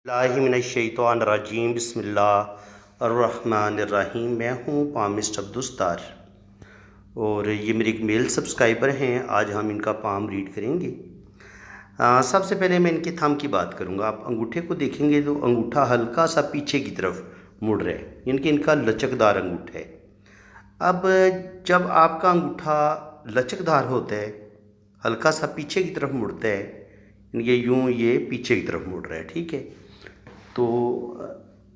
बिस्मिल्लाहिमिनश्शैतानिर्रजीम बिस्मिल्लाहिर्रहमानिर्रहीम। मैं हूँ पाम मिस्टर अब्दुस्तार और ये मेरे एक मेल सब्सक्राइबर हैं। आज हम इनका पाम रीड करेंगे। सबसे पहले मैं इनके थंब की बात करूँगा। आप अंगूठे को देखेंगे तो अंगूठा हल्का सा पीछे की तरफ मुड़ रहा है, यानी कि इनका लचकदार अंगूठा है। अब जब आपका अंगूठा लचकदार होता है, हल्का सा पीछे की तरफ मुड़ता है, ये यूँ ये पीछे की तरफ मुड़ रहा है, ठीक है। तो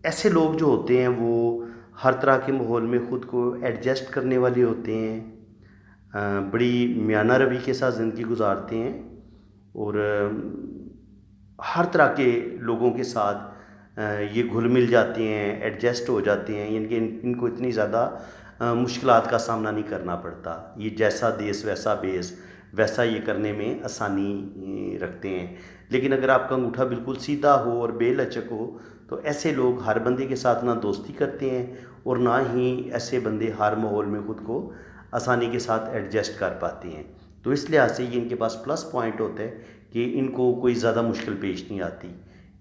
ऐसे लोग जो होते हैं वो हर तरह के माहौल में ख़ुद को एडजस्ट करने वाले होते हैं, बड़ी मियाना रवि के साथ ज़िंदगी गुजारते हैं और हर तरह के लोगों के साथ ये घुल मिल जाते हैं, एडजस्ट हो जाते हैं, यानी कि इनको इतनी ज़्यादा मुश्किलात का सामना नहीं करना पड़ता। ये जैसा देश वैसा बेस, वैसा ये करने में आसानी रखते हैं। लेकिन अगर आपका अंगूठा बिल्कुल सीधा हो और बेलचक हो तो ऐसे लोग हर बंदे के साथ ना दोस्ती करते हैं और ना ही ऐसे बंदे हर माहौल में ख़ुद को आसानी के साथ एडजस्ट कर पाते हैं। तो इस लिहाज से ये इनके पास प्लस पॉइंट होता है कि इनको कोई ज़्यादा मुश्किल पेश नहीं आती।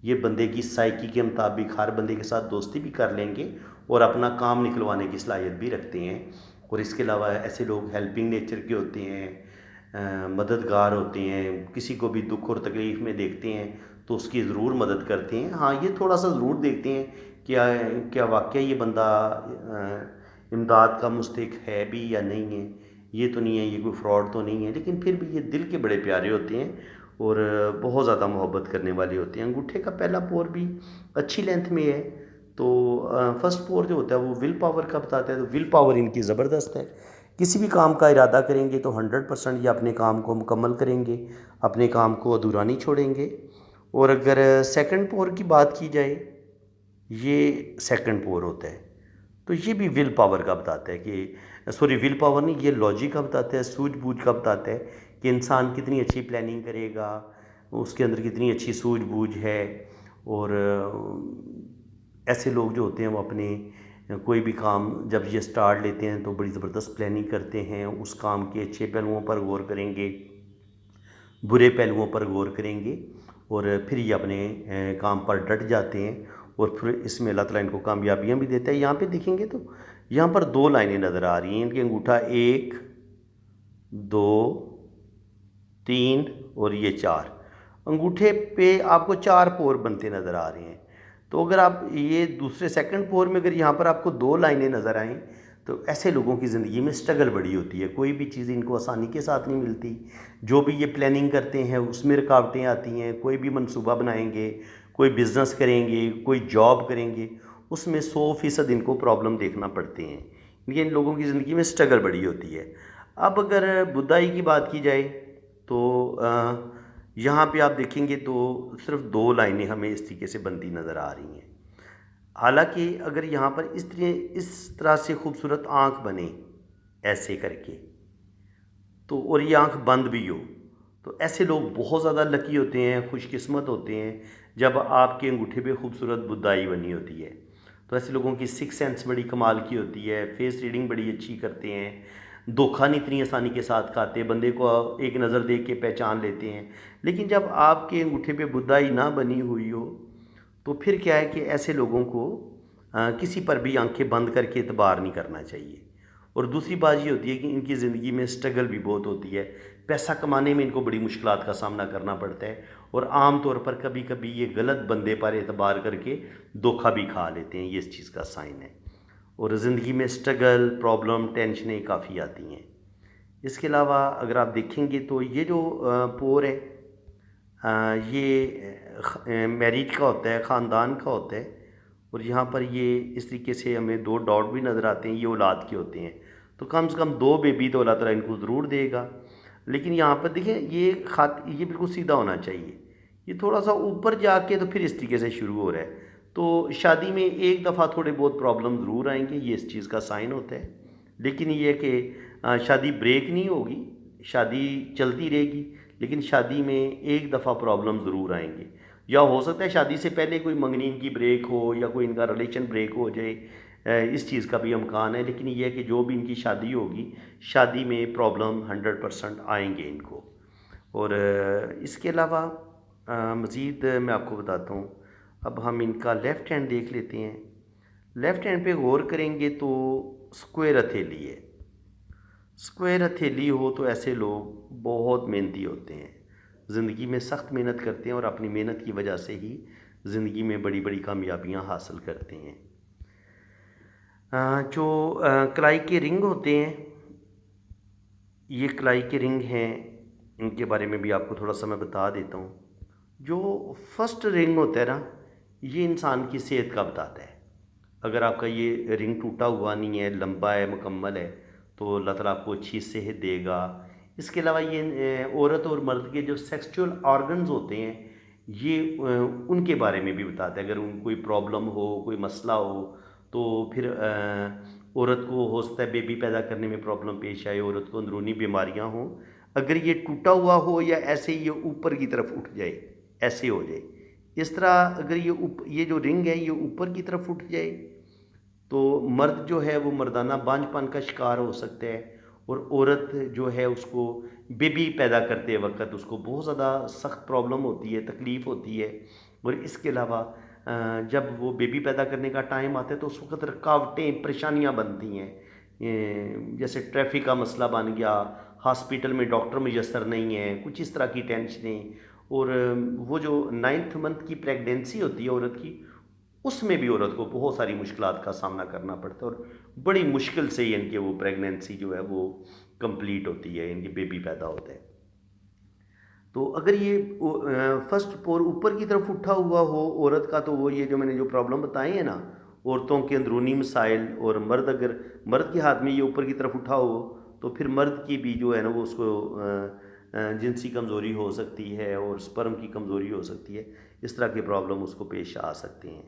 ये बंदे की साइकी के मुताबिक हर बंदे के साथ दोस्ती भी कर लेंगे और अपना काम निकलवाने की सलाहियत भी रखते हैं। और इसके अलावा ऐसे लोग हेल्पिंग नेचर के होते हैं, मददगार होते हैं। किसी को भी दुख और तकलीफ़ में देखते हैं तो उसकी ज़रूर मदद करते हैं। हाँ, ये थोड़ा सा ज़रूर देखते हैं क्या क्या वाकई ये बंदा इमदाद का मुस्तहिक है भी या नहीं है, ये तो नहीं है, ये कोई फ्रॉड तो नहीं है। लेकिन फिर भी ये दिल के बड़े प्यारे होते हैं और बहुत ज़्यादा मोहब्बत करने वाले होते हैं। अंगूठे का पहला पोर भी अच्छी लेंथ में है। तो फर्स्ट पोर जो होता है वो विल पावर का बताता है। तो विल पावर इनकी ज़बरदस्त है। किसी भी काम का इरादा करेंगे तो 100% ये अपने काम को मुकम्मल करेंगे, अपने काम को अधूरा नहीं छोड़ेंगे। और अगर सेकंड पोर की बात की जाए, ये सेकंड पोर होता है तो ये भी विल पावर का बताता है कि सॉरी, विल पावर नहीं, ये लॉजिक का बताता है, सूझबूझ का बताता है कि इंसान कितनी अच्छी प्लानिंग करेगा, उसके अंदर कितनी अच्छी सूझबूझ है। और ऐसे लोग जो होते हैं वो अपने कोई भी काम जब ये स्टार्ट लेते हैं तो बड़ी ज़बरदस्त प्लानिंग करते हैं। उस काम के अच्छे पहलुओं पर गौर करेंगे, बुरे पहलुओं पर गौर करेंगे और फिर ये अपने काम पर डट जाते हैं और फिर इसमें अल्लाह ताला इनको कामयाबियाँ भी देता है। यहाँ पे देखेंगे तो यहाँ पर 2 लाइनें नज़र आ रही हैं। इनके अंगूठा 1, 2, 3 और ये 4 अंगूठे पे आपको 4 पोर बनते नज़र आ रहे हैं। तो अगर आप ये दूसरे सेकंड पोर में अगर यहाँ पर आपको 2 लाइनें नज़र आएँ तो ऐसे लोगों की ज़िंदगी में स्ट्रगल बड़ी होती है। कोई भी चीज़ इनको आसानी के साथ नहीं मिलती। जो भी ये प्लानिंग करते हैं उसमें रुकावटें आती हैं। कोई भी मंसूबा बनाएंगे, कोई बिज़नेस करेंगे, कोई जॉब करेंगे, उसमें 100% इनको प्रॉब्लम देखना पड़ते हैं। ये इन लोगों की ज़िंदगी में स्ट्रगल बड़ी होती है। अब अगर बुदाई की बात की जाए तो यहाँ पे आप देखेंगे तो सिर्फ 2 लाइनें हमें इस तरीके से बनती नज़र आ रही हैं। हालांकि अगर यहाँ पर इस तरह से खूबसूरत आँख बने ऐसे करके, तो और ये आँख बंद भी हो, तो ऐसे लोग बहुत ज़्यादा लकी होते हैं, खुशकिस्मत होते हैं जब आपके अंगूठे पे खूबसूरत बुदाई बनी होती है। तो ऐसे लोगों की सिक्स सेंस बड़ी कमाल की होती है, फेस रीडिंग बड़ी अच्छी करते हैं, धोखा नहीं इतनी आसानी के साथ खाते, बंदे को एक नज़र देख के पहचान लेते हैं। लेकिन जब आपके अंगूठे पे बुदाई ना बनी हुई हो तो फिर क्या है कि ऐसे लोगों को किसी पर भी आंखें बंद करके एतबार नहीं करना चाहिए। और दूसरी बात ये होती है कि इनकी ज़िंदगी में स्ट्रगल भी बहुत होती है। पैसा कमाने में इनको बड़ी मुश्किलात का सामना करना पड़ता है और आम तौर पर कभी कभी ये गलत बंदे पर एतबार करके धोखा भी खा लेते हैं। ये इस चीज़ का साइन है। और ज़िंदगी में स्ट्रगल, प्रॉब्लम, टेंशनें काफ़ी आती हैं। इसके अलावा अगर आप देखेंगे तो ये जो पोर है, ये मैरिज का होता है, ख़ानदान का होता है। और यहाँ पर ये इस तरीके से हमें 2 डॉट भी नज़र आते हैं, ये औलाद के होते हैं। तो कम से कम 2 बेबी तो अल्लाह ताला इनको ज़रूर देगा। लेकिन यहाँ पर देखिए ये बिल्कुल सीधा होना चाहिए। ये थोड़ा सा ऊपर जाके तो फिर इस तरीके से शुरू हो रहा है। तो शादी में एक दफ़ा थोड़े बहुत प्रॉब्लम ज़रूर आएंगे, ये इस चीज़ का साइन होता है। लेकिन ये कि शादी ब्रेक नहीं होगी, शादी चलती रहेगी, लेकिन शादी में एक दफ़ा प्रॉब्लम ज़रूर आएंगे। या हो सकता है शादी से पहले कोई मंगनी इनकी ब्रेक हो या कोई इनका रिलेशन ब्रेक हो जाए, इस चीज़ का भी इम्कान है। लेकिन ये है कि जो भी इनकी शादी होगी, शादी में प्रॉब्लम 100% आएंगे इनको। और इसके अलावा मज़ीद मैं आपको बताता हूँ, अब हम इनका लेफ़्ट हैंड देख लेते हैं। लेफ़्ट हैंड पे गौर करेंगे तो स्क्वायर हथेली है। स्क्वायर हथेली हो तो ऐसे लोग बहुत मेहनती होते हैं, ज़िंदगी में सख्त मेहनत करते हैं और अपनी मेहनत की वजह से ही ज़िंदगी में बड़ी बड़ी कामयाबियां हासिल करते हैं। जो कलाई के रिंग होते हैं, ये कलाई के रिंग हैं, इनके बारे में भी आपको थोड़ा सा मैं बता देता हूँ। जो फर्स्ट रिंग होता है ना, ये इंसान की सेहत का बताता है। अगर आपका ये रिंग टूटा हुआ नहीं है, लंबा है, मुकम्मल है, तो अल्लाह ताला आपको अच्छी सेहत देगा। इसके अलावा ये औरत और मर्द के जो सेक्सुअल ऑर्गन्स होते हैं, ये उनके बारे में भी बताता है। अगर उन कोई प्रॉब्लम हो, कोई मसला हो, तो फिर औरत को हो सकता है बेबी पैदा करने में प्रॉब्लम पेश आए, औरत को अंदरूनी बीमारियां हों। अगर ये टूटा हुआ हो या ऐसे ही ये ऊपर की तरफ उठ जाए, ऐसे हो जाए, इस तरह अगर ये जो रिंग है ये ऊपर की तरफ उठ जाए, तो मर्द जो है वो मर्दाना बांझपन का शिकार हो सकता है। और औरत जो है उसको बेबी पैदा करते वक्त उसको बहुत ज़्यादा सख्त प्रॉब्लम होती है, तकलीफ़ होती है। और इसके अलावा जब वो बेबी पैदा करने का टाइम आता है तो उस वक्त रुकावटें, परेशानियां बनती हैं। जैसे ट्रैफिक का मसला बन गया, हॉस्पिटल में डॉक्टर मुयसर नहीं है, कुछ इस तरह की टेंशनें। और वो जो 9th मंथ की प्रेगनेंसी होती है औरत की, उसमें भी औरत को बहुत सारी मुश्किलात का सामना करना पड़ता है और बड़ी मुश्किल से ही इनके वो प्रेगनेंसी जो है वो कंप्लीट होती है, इनके बेबी पैदा होते हैं। तो अगर ये फर्स्ट पोर ऊपर की तरफ उठा हुआ हो औरत का, तो वो ये जो मैंने जो प्रॉब्लम बताई है ना, औरतों के अंदरूनी मसाइल, और मर्द अगर मर्द के हाथ में ये ऊपर की तरफ उठा हो, तो फिर मर्द की भी जो है ना वो उसको जिनसी कमज़ोरी हो सकती है और स्पर्म की कमज़ोरी हो सकती है। इस तरह के प्रॉब्लम उसको पेश आ सकते हैं।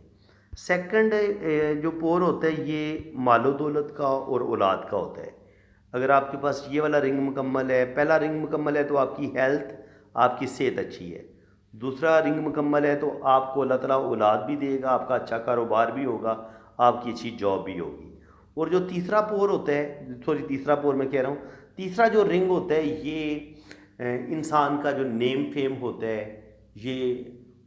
सेकंड जो पोर होता है ये मालो दौलत का और औलाद का होता है। अगर आपके पास ये वाला रिंग मुकम्मल है, पहला रिंग मुकम्मल है तो आपकी हेल्थ, आपकी सेहत अच्छी है। दूसरा रिंग मुकम्मल है तो आपको अल्लाह ताला औलाद भी देगा, आपका अच्छा कारोबार भी होगा, आपकी अच्छी जॉब भी होगी। और जो तीसरा पोर होता है, सॉरी तीसरा पोर मैं कह रहा हूँ, तीसरा जो रिंग होता है ये इंसान का जो नेम फेम होता है, ये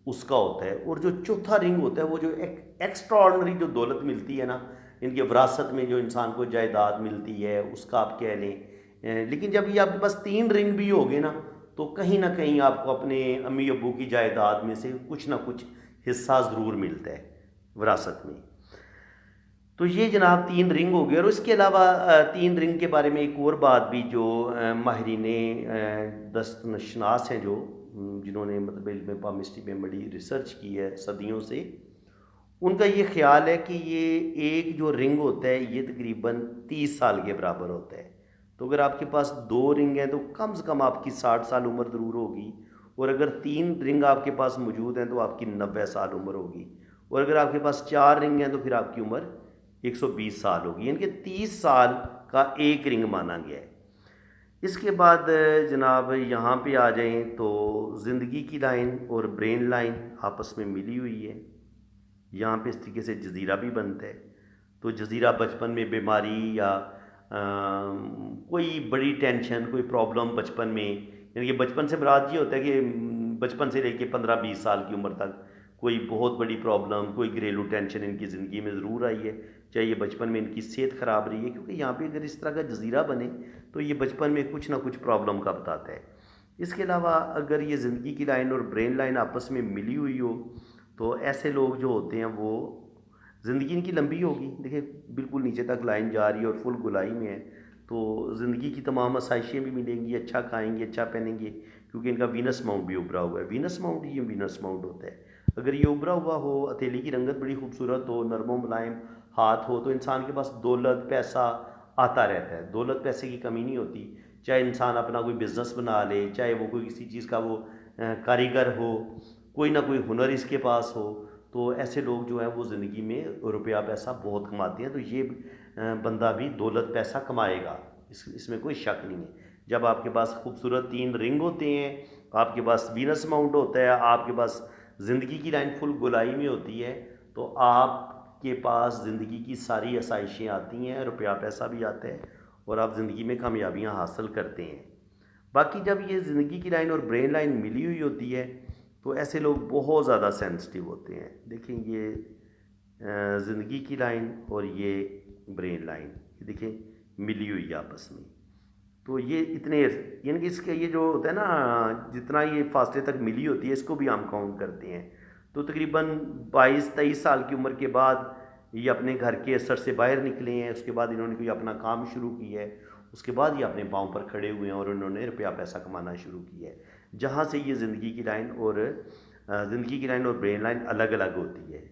उसका होता है। और जो चौथा रिंग होता है वो जो एक एक्स्ट्रा ऑर्डनरी जो दौलत मिलती है ना, इनके विरासत में जो इंसान को जायदाद मिलती है उसका आप कह लें। लेकिन जब ये आपके पास 3 रिंग भी हो गए ना, तो कहीं ना कहीं आपको अपने अम्मी अब्बू की जायदाद में से कुछ ना कुछ हिस्सा ज़रूर मिलता है विरासत में। तो ये जनाब 3 रिंग हो गए। और इसके अलावा 3 रिंग के बारे में एक और बात भी, जो माहिरीन दस्तनशनास हैं, जो जिन्होंने मतलब इल्म पामिस्ट्री में बड़ी रिसर्च की है सदियों से, उनका ये ख्याल है कि ये एक जो रिंग होता है ये तकरीबन 30 साल के बराबर होता है। तो अगर आपके पास 2 रिंग हैं तो कम से कम आपकी 60 साल उम्र ज़रूर होगी। और अगर 3 रिंग आपके पास मौजूद हैं तो आपकी 90 साल उम्र होगी। और अगर आपके पास 4 रिंग हैं तो फिर आपकी उम्र 120 साल होगी। यानी कि 30 साल का एक रिंग माना गया है। इसके बाद जनाब यहाँ पे आ जाएं तो ज़िंदगी की लाइन और ब्रेन लाइन आपस में मिली हुई है। यहाँ पे इस तरीके से जज़ीरा भी बनता है। तो जज़ीरा बचपन में बीमारी या कोई बड़ी टेंशन, कोई प्रॉब्लम बचपन में, यानी कि बचपन से मुराद ये होता है कि बचपन से लेके 15-20 साल की उम्र तक कोई बहुत बड़ी प्रॉब्लम, कोई घरेलू टेंशन इनकी ज़िंदगी में ज़रूर आई है। चाहे ये बचपन में इनकी सेहत ख़राब रही है, क्योंकि यहाँ पे अगर इस तरह का जज़ीरा बने तो ये बचपन में कुछ ना कुछ प्रॉब्लम का बताता है। इसके अलावा अगर ये ज़िंदगी की लाइन और ब्रेन लाइन आपस में मिली हुई हो, तो ऐसे लोग जो होते हैं वो ज़िंदगी इनकी लंबी होगी। देखिए बिल्कुल नीचे तक लाइन जा रही है और फुल गोलाई में है, तो ज़िंदगी की तमाम आसाइशें भी मिलेंगी, अच्छा खाएंगे, अच्छा पहनेंगे, क्योंकि इनका वीनस माउंट भी उभरा हुआ है। वीनस माउंट ही वीनस माउंट होता है। अगर ये उभरा हुआ हो, हथेली की रंगत बड़ी खूबसूरत हो, नरमो मुलायम हाथ हो, तो इंसान के पास दौलत पैसा आता रहता है। दौलत पैसे की कमी नहीं होती। चाहे इंसान अपना कोई बिज़नेस बना ले, चाहे वो कोई किसी चीज़ का वो कारीगर हो, कोई ना कोई हुनर इसके पास हो, तो ऐसे लोग जो हैं वो ज़िंदगी में रुपया पैसा बहुत कमाते हैं। तो ये बंदा भी दौलत पैसा कमाएगा, इसमें कोई शक नहीं है। जब आपके पास खूबसूरत 3 रिंग होते हैं, आपके पास वीनस माउंट होता है, आपके पास ज़िंदगी की लाइन फुल गोलाई में होती है, तो आपके पास ज़िंदगी की सारी आसाइशें आती हैं, रुपया पैसा भी आता है और आप ज़िंदगी में कामयाबियाँ हासिल करते हैं। बाकी जब ये ज़िंदगी की लाइन और ब्रेन लाइन मिली हुई होती है, तो ऐसे लोग बहुत ज़्यादा सेंसिटिव होते हैं। देखें ये ज़िंदगी की लाइन और ये ब्रेन लाइन, ये देखें मिली हुई है आपस में। तो ये इतने, यानी कि इसके ये जो होता है ना, जितना ये फासले तक मिली होती है इसको भी हम काउंट करते हैं। तो तकरीबन 22-23 साल की उम्र के बाद ये अपने घर के असर से बाहर निकले हैं। उसके बाद इन्होंने कोई अपना काम शुरू किया है, उसके बाद ये अपने पाँव पर खड़े हुए हैं और उन्होंने रुपया पैसा कमाना शुरू किया है। जहाँ से ये ज़िंदगी की लाइन और ब्रेन लाइन अलग अलग होती है।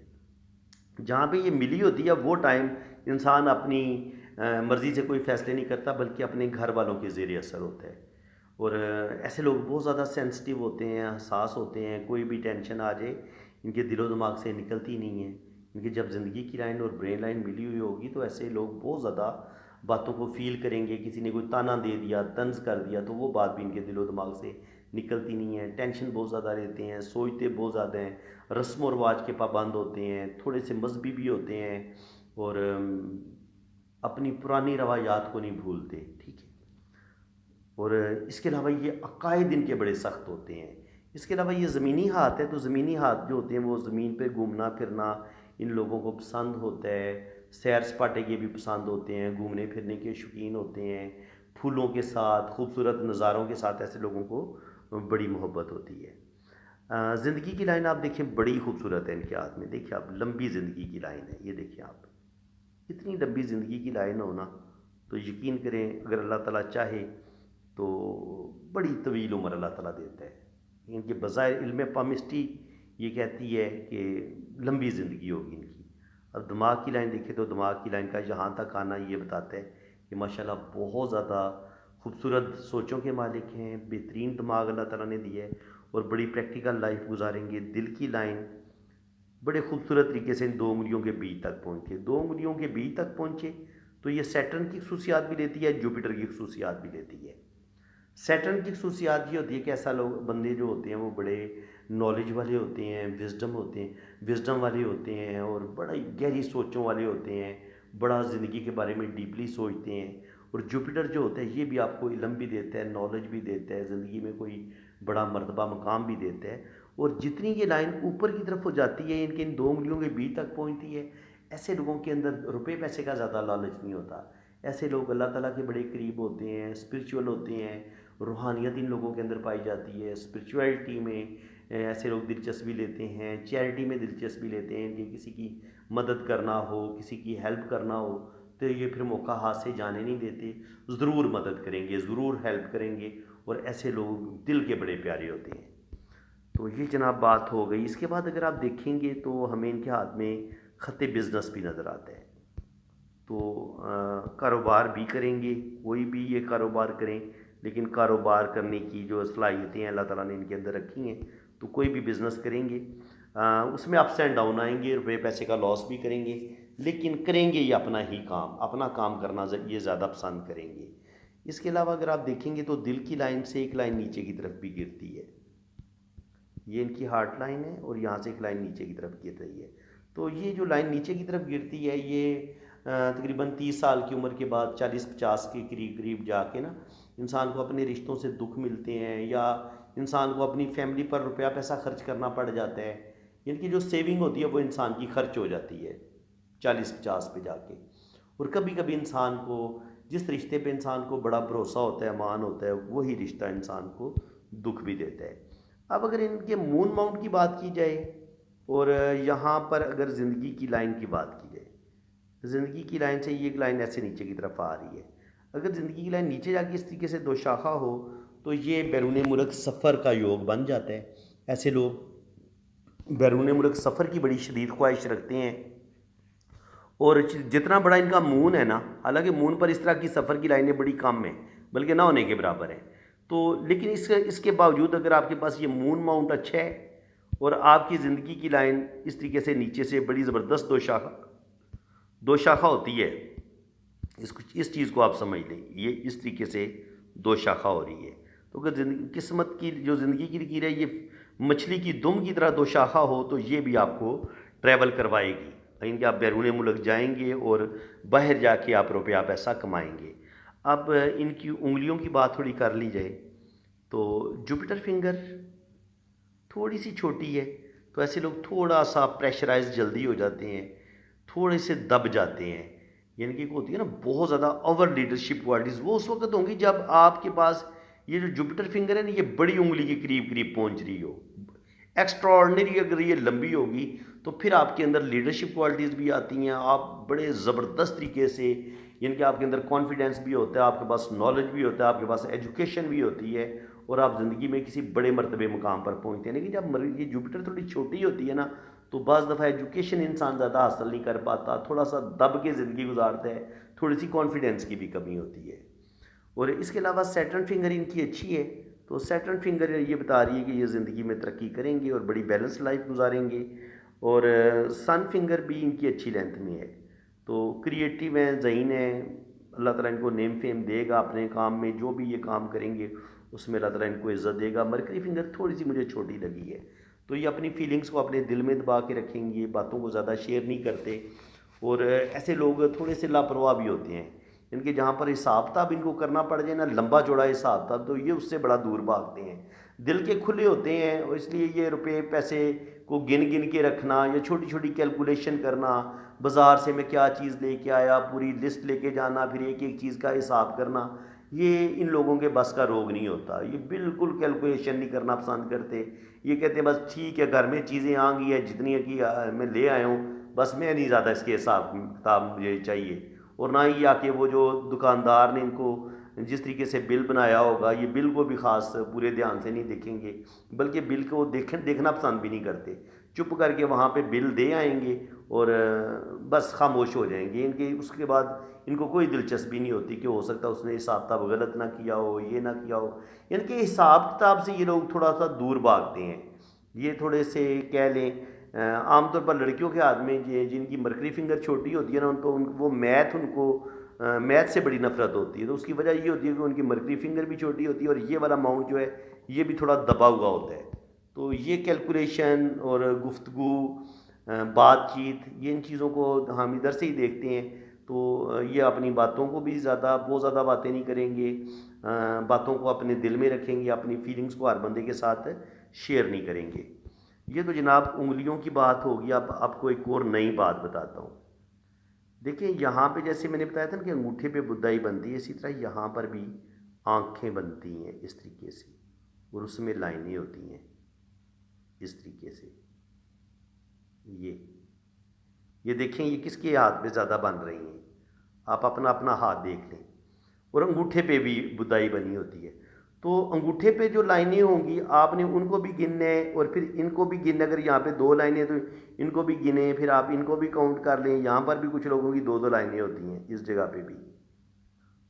जहाँ पे ये मिली होती है वो टाइम इंसान अपनी मर्ज़ी से कोई फ़ैसले नहीं करता, बल्कि अपने घर वालों के ज़ेरे असर होता है। और ऐसे लोग बहुत ज़्यादा सेंसिटिव होते हैं, हसास होते हैं। कोई भी टेंशन आ जाए इनके दिलो दिमाग से निकलती नहीं है। इनकी जब ज़िंदगी की लाइन और ब्रेन लाइन मिली हुई होगी तो ऐसे लोग बहुत ज़्यादा बातों को फ़ील करेंगे। किसी ने कोई ताना दे दिया, तंज़ कर दिया, तो वो बात भी इनके दिलो दिमाग से निकलती नहीं है। टेंशन बहुत ज़्यादा लेते हैं, सोचते बहुत ज़्यादा हैं, रस्म व रिवाज के पाबंद होते हैं, थोड़े से मजहबी भी होते हैं और अपनी पुरानी रवायात को नहीं भूलते। ठीक है। और इसके अलावा ये अकायद इनके बड़े सख्त होते हैं। इसके अलावा ये ज़मीनी हाथ है, तो ज़मीनी हाथ जो होते हैं वो ज़मीन पे घूमना फिरना इन लोगों को पसंद होता है। सैर सपाटे के भी पसंद होते हैं, घूमने फिरने के शौकीन होते हैं, फूलों के साथ, खूबसूरत नज़ारों के साथ ऐसे लोगों को बड़ी मोहब्बत होती है। ज़िंदगी की लाइन आप देखें बड़ी खूबसूरत है इनके हाथ में। देखिए आप, लंबी ज़िंदगी की लाइन है ये। देखिए आप, इतनी लंबी ज़िंदगी की लाइन हो ना, तो यकीन करें अगर अल्लाह ताला चाहे तो बड़ी तवील उम्र अल्लाह ताला देता है। इनके बज़ाहिर इल्म पामिस्ट्री ये कहती है कि लंबी ज़िंदगी होगी इनकी। अब दिमाग की लाइन देखें तो दिमाग की लाइन का यहाँ तक आना ये बताता है कि माशाल्लाह बहुत ज़्यादा खूबसूरत सोचों के मालिक हैं, बेहतरीन दिमाग अल्लाह ताला ने दिया है और बड़ी प्रैक्टिकल लाइफ गुजारेंगे। दिल की लाइन बड़े खूबसूरत तरीके से इन 2 उँगलियों के बीच तक पहुँचे। 2 उँगलियों के बीच तक पहुँचे तो ये सैटर्न की खसूसियात भी लेती है, जुपिटर की खसूसियात भी लेती है। सैटर्न की खसूसियात ये होती है कि ऐसा लोग, बंदे जो होते हैं वो बड़े नॉलेज वाले होते हैं, विजडम वाले होते हैं और बड़ा गहरी सोचों वाले होते हैं, बड़ा ज़िंदगी के बारे में डीपली सोचते हैं। और जुपिटर जो होता है ये भी आपको इल्म भी देता है, नॉलेज भी देता है, ज़िंदगी में कोई बड़ा मर्तबा मकाम भी देता है। और जितनी ये लाइन ऊपर की तरफ हो जाती है, इनके इन 2 उँगलियों के बीच तक पहुँचती है, ऐसे लोगों के अंदर रुपये पैसे का ज़्यादा लालच नहीं होता। ऐसे लोग अल्लाह ताला के बड़े करीब होते हैं, स्पिरिचुअल होते हैं, रूहानियत इन लोगों के अंदर पाई जाती है। स्पिरिचुअलिटी में ऐसे लोग दिलचस्पी लेते हैं, चैरिटी में दिलचस्पी लेते हैं कि किसी की मदद करना हो, किसी की हेल्प करना हो तो ये फिर मौका हाथ से जाने नहीं देते, ज़रूर मदद करेंगे, ज़रूर हेल्प करेंगे। और ऐसे लोग दिल के बड़े प्यारे होते हैं। तो ये जनाब बात हो गई। इसके बाद अगर आप देखेंगे तो हमें इनके हाथ में ख़त बिज़नेस भी नज़र आता है। तो कारोबार भी करेंगे, कोई भी ये कारोबार करें, लेकिन कारोबार करने की जो सलाहियतें अल्लाह ताला ने इनके अंदर रखी हैं, तो कोई भी बिज़नेस करेंगे उसमें अप्स एंड डाउन आएंगे, रुपये पैसे का लॉस भी करेंगे, लेकिन करेंगे ये अपना ही काम, अपना काम करना ये ज़्यादा पसंद करेंगे। इसके अलावा अगर आप देखेंगे तो दिल की लाइन से एक लाइन नीचे की तरफ भी गिरती है। ये इनकी हार्ट लाइन है और यहाँ से एक लाइन नीचे की तरफ गिर रही है। तो ये जो लाइन नीचे की तरफ गिरती है ये तकरीबन 30 साल की उम्र के बाद 40-50 के करीब करीब जाके ना इंसान को अपने रिश्तों से दुख मिलते हैं, या इंसान को अपनी फैमिली पर रुपया पैसा खर्च करना पड़ जाता है। इनकी जो सेविंग होती है वो इंसान की खर्च हो जाती है 40-50 पे जाके। और कभी कभी इंसान को, जिस रिश्ते पे इंसान को बड़ा भरोसा होता है, अमान होता है, वही रिश्ता इंसान को दुख भी देता है। अब अगर इनके मून माउंट की बात की जाए और यहाँ पर अगर ज़िंदगी की लाइन की बात की जाए, ज़िंदगी की लाइन से ये एक लाइन ऐसे नीचे की तरफ आ रही है। अगर ज़िंदगी की लाइन नीचे जाके इस तरीके से 2 शाखा हो तो ये बैरून मुल्क सफ़र का योग बन जाता है। ऐसे लोग बैरून मुल्क सफ़र की बड़ी शदीद ख्वाहिश रखते हैं। और जितना बड़ा इनका मून है ना, हालांकि मून पर इस तरह की सफ़र की लाइनें बड़ी कम हैं, बल्कि ना होने के बराबर हैं। तो लेकिन इसके बावजूद अगर आपके पास ये मून माउंट अच्छा है और आपकी ज़िंदगी की लाइन इस तरीके से नीचे से बड़ी ज़बरदस्त 2 शाखा होती है, इस चीज़ को आप समझ लें, ये इस तरीके से 2 शाखा हो रही है। तो अगर किस्मत की जो ज़िंदगी की लकीर है ये मछली की दुम की तरह 2 शाखा हो तो ये भी आपको ट्रैवल करवाएगी। इनके आप बैरून मुल्क जाएंगे और बाहर जाके आप रुपया पैसा कमाएंगे। अब इनकी उंगलियों की बात थोड़ी कर ली जाए तो जुपिटर फिंगर थोड़ी सी छोटी है, तो ऐसे लोग थोड़ा सा प्रेशराइज जल्दी हो जाते हैं, थोड़े से दब जाते हैं। यानी कि होती है ना बहुत ज़्यादा ओवर लीडरशिप क्वालिटीज़, वो उस वक्त होंगी जब आपके पास ये जो जुपिटर फिंगर है ना, ये बड़ी उंगली के करीब करीब पहुंच रही हो। एक्स्ट्रा ऑर्डिनरी अगर ये लंबी होगी तो फिर आपके अंदर लीडरशिप क्वालिटीज़ भी आती हैं, आप बड़े ज़बरदस्त तरीके से, यानी कि आपके अंदर कॉन्फिडेंस भी होता है, आपके पास नॉलेज भी होता है, आपके पास एजुकेशन भी होती है, और आप ज़िंदगी में किसी बड़े मरतबे मुकाम पर पहुँचते हैं। लेकिन जब ये जुपिटर थोड़ी छोटी होती है ना, तो बाज़ दफ़ा एजुकेशन इंसान ज़्यादा हासिल नहीं कर पाता, थोड़ा सा दब के ज़िंदगी गुजारता है, थोड़ी सी कॉन्फिडेंस की भी कमी होती है। और इसके अलावा सैटर्न फिंगर इनकी अच्छी है, तो सैटर्न फिंगर ये बता रही है कि ये ज़िंदगी में तरक्की करेंगे और बड़ी बैलेंस लाइफ गुजारेंगे। और सन फिंगर भी इनकी अच्छी लेंथ में है, तो क्रिएटिव हैं, ज़हीन हैं, अल्लाह ताला इनको नेम फेम देगा अपने काम में, जो भी ये काम करेंगे उसमें अल्लाह ताला इनको इज़्ज़त देगा। मरकरी फिंगर थोड़ी सी मुझे छोटी लगी है, तो ये अपनी फीलिंग्स को अपने दिल में दबा के रखेंगे, बातों को ज़्यादा शेयर नहीं करते, और ऐसे लोग थोड़े से लापरवाह भी होते हैं। इनके जहाँ पर हिसाब किताब इनको करना पड़ जाए ना, लंबा चौड़ा हिसाब किताब, तो ये उससे बड़ा दूर भागते हैं। दिल के खुले होते हैं, और इसलिए ये रुपए पैसे को गिन गिन के रखना या छोटी छोटी कैलकुलेशन करना, बाज़ार से मैं क्या चीज़ लेके आया पूरी लिस्ट लेके जाना, फिर एक एक चीज़ का हिसाब करना, ये इन लोगों के बस का रोग नहीं होता। ये बिल्कुल कैलकुलेशन नहीं करना पसंद करते। ये कहते हैं बस ठीक है, घर में चीज़ें आ गई है जितनी है कि मैं ले आया हूँ, बस मैं नहीं ज़्यादा इसके हिसाब किताब मुझे चाहिए। और ना ही आके वो जो दुकानदार ने इनको जिस तरीके से बिल बनाया होगा, ये बिल को भी ख़ास पूरे ध्यान से नहीं देखेंगे, बल्कि बिल को देखना पसंद भी नहीं करते। चुप करके वहाँ पे बिल दे आएंगे और बस खामोश हो जाएंगे। इनके उसके बाद इनको कोई दिलचस्पी नहीं होती कि हो सकता है उसने हिसाब किताब गलत ना किया हो, ये ना किया हो। इनके हिसाब किताब से ये लोग थोड़ा सा दूर भागते हैं। ये थोड़े से कह लें, आमतौर पर लड़कियों के हाथ में जिनकी मरकरी फिंगर छोटी होती है ना, तो वो मैथ उनको मैथ से बड़ी नफरत होती है। तो उसकी वजह ये होती है कि उनकी मरकरी फिंगर भी छोटी होती है, और ये वाला माउंट जो है ये भी थोड़ा दबा हुआ होता है। तो ये कैलकुलेशन और गुफ्तगू, बातचीत, ये इन चीज़ों को हम इधर से ही देखते हैं। तो ये अपनी बातों को भी बहुत ज़्यादा बातें नहीं करेंगे, बातों को अपने दिल में रखेंगे, अपनी फीलिंग्स को हर बंदे के साथ शेयर नहीं करेंगे। ये तो जनाब उंगलियों की बात होगी। अब आपको एक और नई बात बताता हूँ। देखिए यहाँ पे जैसे मैंने बताया था ना कि अंगूठे पे बुदाई बनती है, इसी तरह यहाँ पर भी आंखें बनती हैं इस तरीके से, और उसमें लाइनें होती हैं इस तरीके से। ये ये देखें, ये किसके हाथ पे ज़्यादा बन रही हैं, आप अपना अपना हाथ देख लें। और अंगूठे पे भी बुदाई बनी होती है, तो अंगूठे पे जो लाइनें होंगी आपने उनको भी गिनना है, और फिर इनको भी गिनना। अगर यहाँ पे दो लाइनें तो इनको भी गिने, फिर आप इनको भी काउंट कर लें। यहाँ पर भी कुछ लोगों की दो दो लाइनें होती हैं इस जगह पे भी।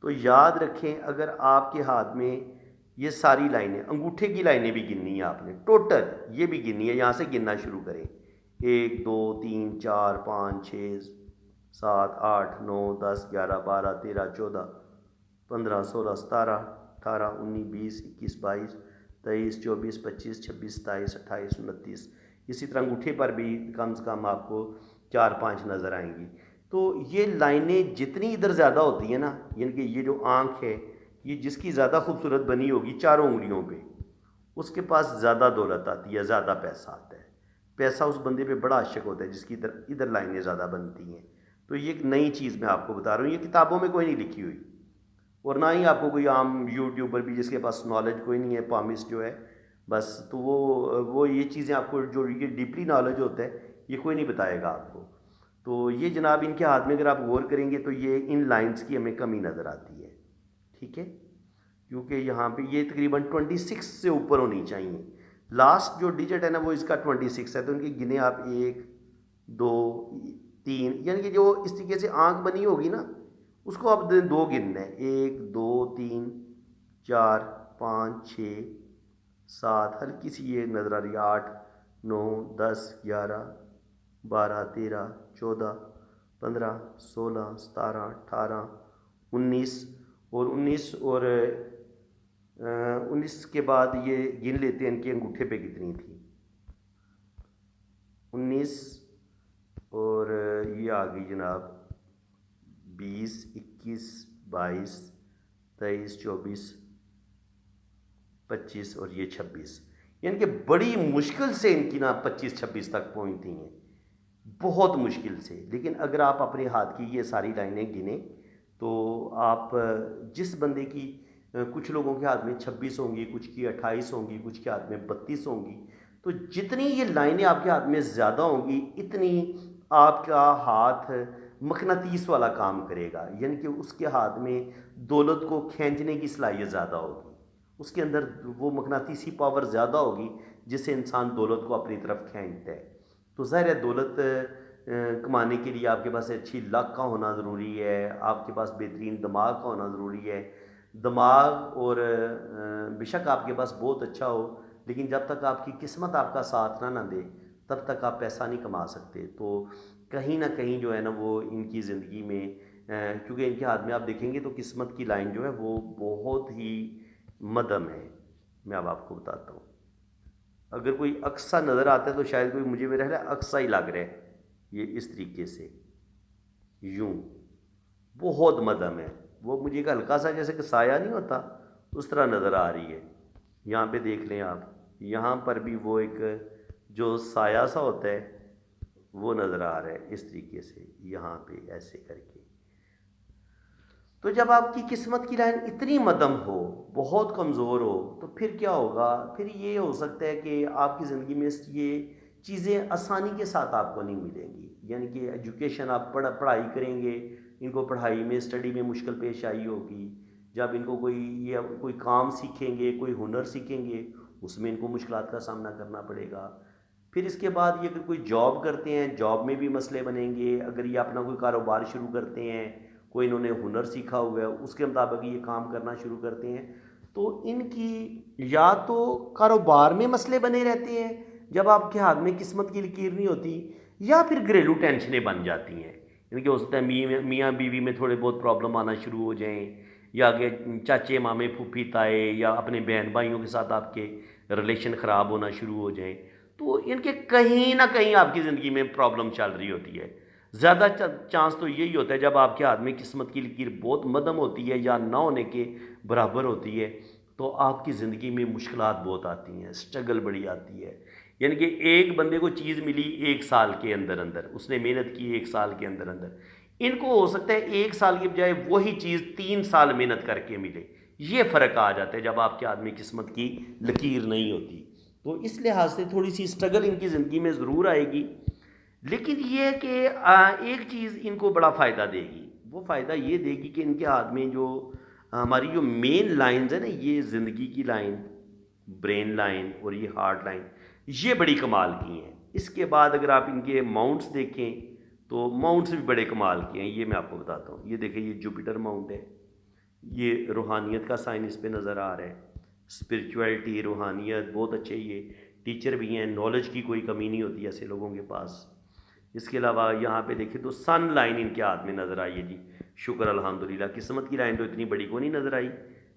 तो याद रखें, अगर आपके हाथ में ये सारी लाइनें, अंगूठे की लाइनें भी गिननी है आपने टोटल, ये भी गिननी है। यहाँ से गिनना शुरू करें, 1 2 3 4 5 6 7 8 9 10 11 12 13 14 15 16 17 18 19 20 21 22 23 24 25 26 27 28 29 30। इसी तरह अंगूठे पर भी कम से कम आपको 4 5 नज़र आएंगी। तो ये लाइनें जितनी इधर ज़्यादा होती हैं ना, यानी कि ये जो आँख है, ये जिसकी ज़्यादा खूबसूरत बनी होगी चारों उंगलियों पे, उसके पास ज़्यादा दौलत आती है, ज़्यादा पैसा आता है। पैसा उस बंदे पे बड़ा आशिक होता है जिसकी इधर इधर लाइनें ज़्यादा बनती हैं। तो ये एक नई चीज़ मैं आपको बता रहा हूँ, ये किताबों में कोई नहीं लिखी हुई, और ना ही आपको कोई आम यूट्यूबर भी जिसके पास नॉलेज कोई नहीं है, पामिस्ट जो है बस, तो वो ये चीज़ें आपको जो ये डीपली नॉलेज होता है ये कोई नहीं बताएगा आपको। तो ये जनाब इनके हाथ में अगर आप गौर करेंगे तो ये इन लाइंस की हमें कमी नज़र आती है, ठीक है, क्योंकि यहाँ पे ये तकरीबन 26 से ऊपर होनी चाहिए। लास्ट जो डिजिट है ना वो इसका 26 है, तो इनकी गिने आप 1 2 3, यानी कि जो इस तरीके से आँख बनी होगी ना, उसको आप दो गिनना है, 1 2 3 4 5 6 7, हल्की सी ये नज़र आ रही है, 8 9 10 11 12 13 14 15 16 17 18 19, और 19 और 19 के बाद ये गिन लेते हैं इनके अंगूठे पे कितनी थी। 19 और ये आ गई जनाब 20 21 22 23 24 25 और ये 26। यानी कि बड़ी मुश्किल से इनकी ना 25-26 तक पहुंचती हैं, बहुत मुश्किल से। लेकिन अगर आप अपने हाथ की ये सारी लाइनें गिने तो आप जिस बंदे की कुछ लोगों के हाथ में 26 होंगी, कुछ की 28 होंगी, कुछ के हाथ में 32 होंगी, तो जितनी ये लाइनें आपके हाथ में ज़्यादा होंगी इतनी आपका हाथ मकनातीस वाला काम करेगा, यानी कि उसके हाथ में दौलत को खींचने की सलाहियत ज़्यादा होगी, उसके अंदर वो मकनातीसी पावर ज़्यादा होगी जिससे इंसान दौलत को अपनी तरफ खींचता है। तो ज़ाहिर है दौलत कमाने के लिए आपके पास अच्छी लक का होना ज़रूरी है, आपके पास बेहतरीन दिमाग का होना ज़रूरी है। दिमाग और बेशक आपके पास बहुत अच्छा हो, लेकिन जब तक आपकी किस्मत आपका साथ ना दे तब तक आप पैसा नहीं कमा सकते। तो कहीं ना कहीं जो है ना वो इनकी ज़िंदगी में क्योंकि इनके हाथ में आप देखेंगे तो किस्मत की लाइन जो है वो बहुत ही मध्यम है। मैं अब आपको बताता हूँ, अगर कोई अक्सा नज़र आता है तो शायद कोई मुझे मेरा है अक्सा ही लग रहा है, ये इस तरीके से यूं बहुत मध्यम है। वो मुझे एक हल्का सा जैसे कि साया नहीं होता उस तरह नज़र आ रही है। यहाँ पे देख लें आप, यहाँ पर भी वो एक जो साया सा होता है वो नज़र आ रहा है इस तरीके से, यहाँ पे ऐसे करके। तो जब आपकी किस्मत की लाइन इतनी मध्यम हो, बहुत कमज़ोर हो, तो फिर क्या होगा? फिर ये हो सकता है कि आपकी ज़िंदगी में ये चीज़ें आसानी के साथ आपको नहीं मिलेंगी। यानी कि एजुकेशन आप पढ़ाई करेंगे, इनको पढ़ाई में स्टडी में मुश्किल पेश आई होगी। जब इनको कोई काम सीखेंगे, कोई हुनर सीखेंगे, उसमें इनको मुश्किलात का सामना करना पड़ेगा। फिर इसके बाद ये अगर कोई जॉब करते हैं, जॉब में भी मसले बनेंगे। अगर ये अपना कोई कारोबार शुरू करते हैं, कोई इन्होंने हुनर सीखा हुआ है, उसके मुताबिक ये काम करना शुरू करते हैं, तो इनकी या तो कारोबार में मसले बने रहते हैं जब आपके हाथ में किस्मत की लकीर नहीं होती, या फिर घरेलू टेंशनें बन जाती हैं। यानी कि हो सकता है मियाँ बीवी में थोड़े बहुत प्रॉब्लम आना शुरू हो जाएं, या आगे चाचे मामे फूफी ताए या अपने बहन भाइयों के साथ आपके रिलेशन ख़राब होना शुरू हो जाएं। तो इनके कहीं ना कहीं आपकी ज़िंदगी में प्रॉब्लम चल रही होती है। ज़्यादा चांस तो यही होता है जब आपके हाथ में किस्मत की लकीर बहुत मध्यम होती है या ना होने के बराबर होती है, तो आपकी ज़िंदगी में मुश्किलात बहुत आती हैं, स्ट्रगल बड़ी आती है। यानी कि एक बंदे को चीज़ मिली 1 साल के अंदर अंदर, उसने मेहनत की 1 साल के अंदर अंदर, इनको हो सकता है 1 साल की बजाय वही चीज़ 3 साल मेहनत करके मिले। ये फ़र्क आ जाता है जब आपके हाथ में किस्मत की लकीर नहीं होती। तो इस लिहाज से थोड़ी सी स्ट्रगल इनकी ज़िंदगी में ज़रूर आएगी, लेकिन ये है कि एक चीज़ इनको बड़ा फ़ायदा देगी। वो फ़ायदा ये देगी कि इनके हाथ में जो हमारी जो मेन लाइंस है ना, ये ज़िंदगी की लाइन, ब्रेन लाइन और ये हार्ट लाइन, ये बड़ी कमाल की हैं। इसके बाद अगर आप इनके माउंट्स देखें तो माउंट्स भी बड़े कमाल के हैं। ये मैं आपको बताता हूँ, ये देखें, ये जुपिटर माउंट है, ये रूहानियत का साइन इस पे नज़र आ रहा है। स्पिरिचुअलिटी, रूहानियत बहुत अच्छे, ये टीचर भी हैं, नॉलेज की कोई कमी नहीं होती ऐसे लोगों के पास। इसके अलावा यहाँ पे देखिए तो सन लाइन इनके हाथ में नज़र आई है जी, शुक्र अल्हम्दुलिल्लाह। किस्मत की लाइन तो इतनी बड़ी को नहीं नज़र आई,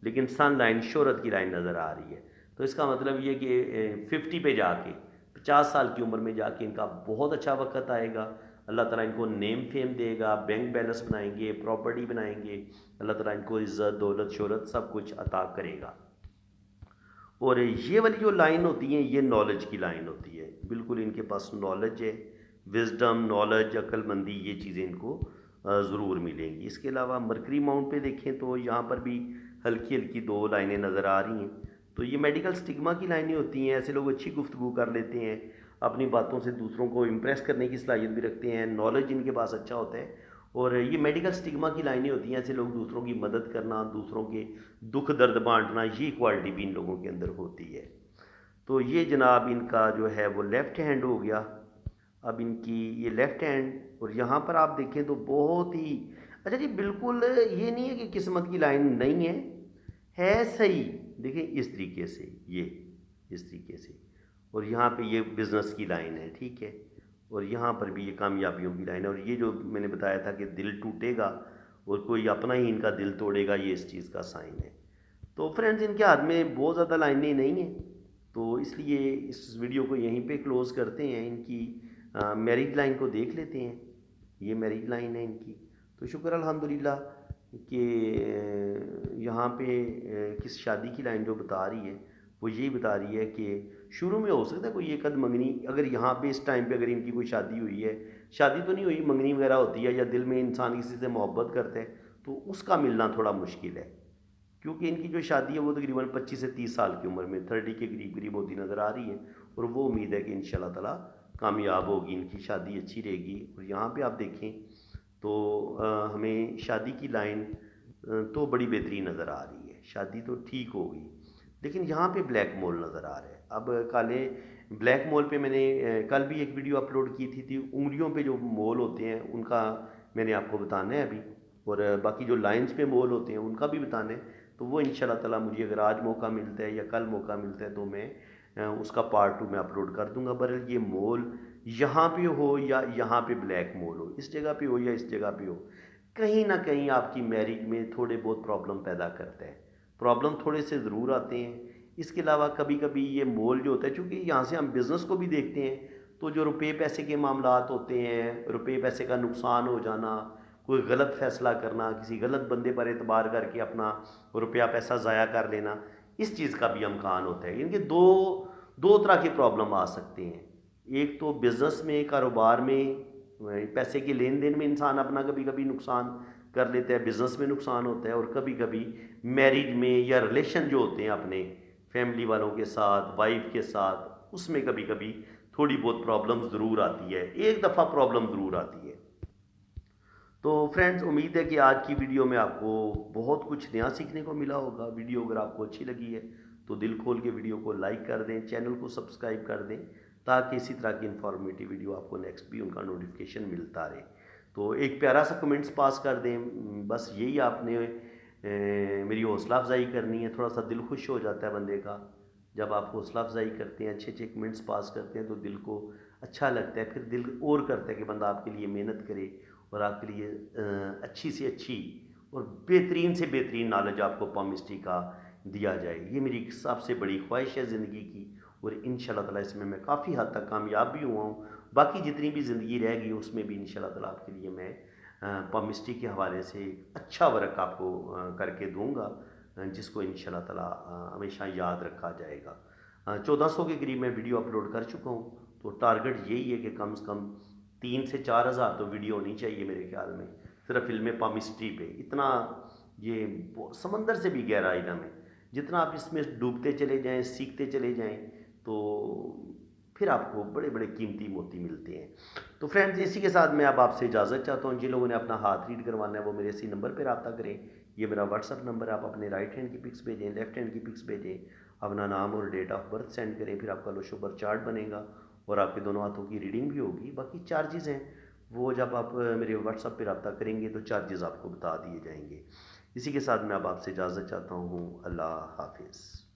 लेकिन सन लाइन शोहरत की लाइन नज़र आ रही है। तो इसका मतलब ये कि 50 पे जाके, 50 साल की उम्र में जाके इनका बहुत अच्छा वक्त आएगा। अल्लाह ताला इनको नेम फेम देगा, बैंक बैलेंस बनाएंगे, प्रॉपर्टी बनाएंगे, अल्लाह ताला इनको इज़्ज़त दौलत शोहरत सब कुछ अता करेगा। और ये वाली जो लाइन होती है ये नॉलेज की लाइन होती है, बिल्कुल इनके पास नॉलेज है, विजडम, नॉलेज, अक्लमंदी, ये चीज़ें इनको ज़रूर मिलेंगी। इसके अलावा मरकरी माउंट पे देखें तो यहाँ पर भी हल्की हल्की 2 लाइनें नज़र आ रही हैं। तो ये मेडिकल स्टिग्मा की लाइनें होती हैं। ऐसे लोग अच्छी गुफ्तगू कर लेते हैं, अपनी बातों से दूसरों को इम्प्रेस करने की सलाहियत भी रखते हैं, नॉलेज इनके पास अच्छा होता है। और ये मेडिकल स्टिग्मा की लाइनें होती हैं, ऐसे लोग दूसरों की मदद करना, दूसरों के दुख दर्द बांटना, ये क्वालिटी भी इन लोगों के अंदर होती है। तो ये जनाब इनका जो है वो लेफ़्ट हैंड हो गया। अब इनकी ये लेफ़्ट हैंड, और यहाँ पर आप देखें तो बहुत ही अच्छा जी, बिल्कुल ये नहीं है कि किस्मत की लाइन नहीं है सही। देखें इस तरीके से, ये इस तरीके से, और यहाँ पे ये बिज़नेस की लाइन है, ठीक है, और यहाँ पर भी ये कामयाबियों की लाइन है। और ये जो मैंने बताया था कि दिल टूटेगा और कोई अपना ही इनका दिल तोड़ेगा, ये इस चीज़ का साइन है। तो फ्रेंड्स इनके हाथ में बहुत ज़्यादा लाइनें नहीं हैं, तो इसलिए इस वीडियो को यहीं पे क्लोज़ करते हैं। इनकी मैरिज लाइन को देख लेते हैं, ये मैरिज लाइन है इनकी। तो शुक्र अल्हम्दुलिल्लाह कि यहाँ पे किस शादी की लाइन जो बता रही है वो यही बता रही है कि शुरू में हो सकता है कोई एक आध मंगनी, अगर यहाँ पे इस टाइम पे अगर इनकी कोई शादी हुई है, शादी तो नहीं हुई, मंगनी वगैरह होती है या दिल में इंसान किसी से मोहब्बत करते हैं, तो उसका मिलना थोड़ा मुश्किल है, क्योंकि इनकी जो शादी है वो तकरीबन 25 से 30 साल की उम्र में 30 के करीब करीब होती नज़र आ रही है। और वो उम्मीद है कि इंशाल्लाह ताला कामयाब होगी, इनकी शादी अच्छी रहेगी। और यहाँ पे आप देखें तो हमें शादी की लाइन तो बड़ी बेहतरीन नज़र आ रही है, शादी तो ठीक होगी, लेकिन यहाँ पे ब्लैक मोल नज़र आ रहा है। अब काले ब्लैक मोल पे मैंने कल भी एक वीडियो अपलोड की थी उंगलियों पे जो मोल होते हैं उनका मैंने आपको बताना है अभी, और बाकी जो लाइंस पे मोल होते हैं उनका भी बताना है। तो वो इंशाल्लाह ताला मुझे अगर आज मौका मिलता है या कल मौका मिलता है तो मैं उसका पार्ट 2 में अपलोड कर दूंगा। बहरहाल ये मोल यहाँ पे हो या यहाँ पे ब्लैक मोल हो, इस जगह पे हो या इस जगह पे हो, कहीं ना कहीं आपकी मैरिज में थोड़े बहुत प्रॉब्लम पैदा करता है। प्रॉब्लम थोड़े से ज़रूर आते हैं। इसके अलावा कभी कभी ये मोल जो होता है, चूँकि यहाँ से हम बिज़नेस को भी देखते हैं, तो जो रुपये पैसे के मामलात होते हैं, रुपये पैसे का नुकसान हो जाना, कोई गलत फ़ैसला करना, किसी गलत बंदे पर एतबार करके अपना रुपया पैसा ज़ाया कर लेना, इस चीज़ का भी अमकान होता है। इनके दो दो तरह के प्रॉब्लम आ सकते हैं। एक तो बिज़नेस में, कारोबार में, पैसे के लेन देन में इंसान अपना कभी कभी नुकसान कर लेता है, बिज़नेस में नुकसान होता है, और कभी कभी मैरिज में या रिलेशन जो होते हैं अपने फैमिली वालों के साथ, वाइफ के साथ, उसमें कभी कभी थोड़ी बहुत प्रॉब्लम ज़रूर आती है, एक दफ़ा प्रॉब्लम ज़रूर आती है। तो फ्रेंड्स, उम्मीद है कि आज की वीडियो में आपको बहुत कुछ नया सीखने को मिला होगा। वीडियो अगर आपको अच्छी लगी है तो दिल खोल के वीडियो को लाइक कर दें, चैनल को सब्सक्राइब कर दें, ताकि इसी तरह की इन्फॉर्मेटिव वीडियो आपको नेक्स्ट भी उनका नोटिफिकेशन मिलता रहे। तो एक प्यारा सा कमेंट्स पास कर दें, बस यही आपने मेरी हौसला अफजाई करनी है। थोड़ा सा दिल खुश हो जाता है बंदे का जब आप हौसला अफजाई करते हैं, अच्छे अच्छे कमेंट्स पास करते हैं, तो दिल को अच्छा लगता है, फिर दिल और करता है कि बंदा आपके लिए मेहनत करे और आपके लिए अच्छी से अच्छी और बेहतरीन से बेहतरीन नॉलेज आपको पामिस्ट्री का दिया जाए। ये मेरी सबसे बड़ी ख्वाहिश है ज़िंदगी की, और इंशाल्लाह ताला इसमें मैं काफ़ी हद तक कामयाब भी हुआ हूँ। बाकी जितनी भी ज़िंदगी रहेगी उसमें भी इंशाल्लाह ताला आपके लिए मैं पामिस्ट्री के हवाले से अच्छा वर्क आपको करके दूँगा, जिसको इंशाल्लाह ताला हमेशा याद रखा जाएगा। 1400 के करीब मैं वीडियो अपलोड कर चुका हूँ, तो टारगेट यही है कि कम से कम 3 से 4 हज़ार तो वीडियो होनी चाहिए मेरे ख्याल में, सिर्फ इल्म पामिस्ट्री पे। इतना ये समंदर से भी गहरा इल्म है, जितना आप इसमें डूबते चले जाएं, सीखते चले जाएं, तो फिर आपको बड़े बड़े कीमती मोती मिलते हैं। तो फ्रेंड्स, इसी के साथ मैं अब आपसे इजाज़त चाहता हूँ। जिन लोगों ने अपना हाथ रीड करवाना है वो मेरे इसी नंबर पर रब्ता करें। ये मेरा व्हाट्सअप नंबर है। आप अपने राइट हैंड की पिक्स भेजें, लेफ्ट हैंड की पिक्स भेजें, अपना नाम और डेट ऑफ बर्थ सेंड करें, फिर आपका लोशो बर चार्ट बनेगा और आपके दोनों हाथों की रीडिंग भी होगी। बाकी चार्जेज़ हैं वो जब आप मेरे व्हाट्सअप पे रब्ता करेंगे तो चार्जेज़ आपको बता दिए जाएंगे। इसी के साथ मैं अब आपसे इजाज़त चाहता हूँ। अल्लाह हाफिज़।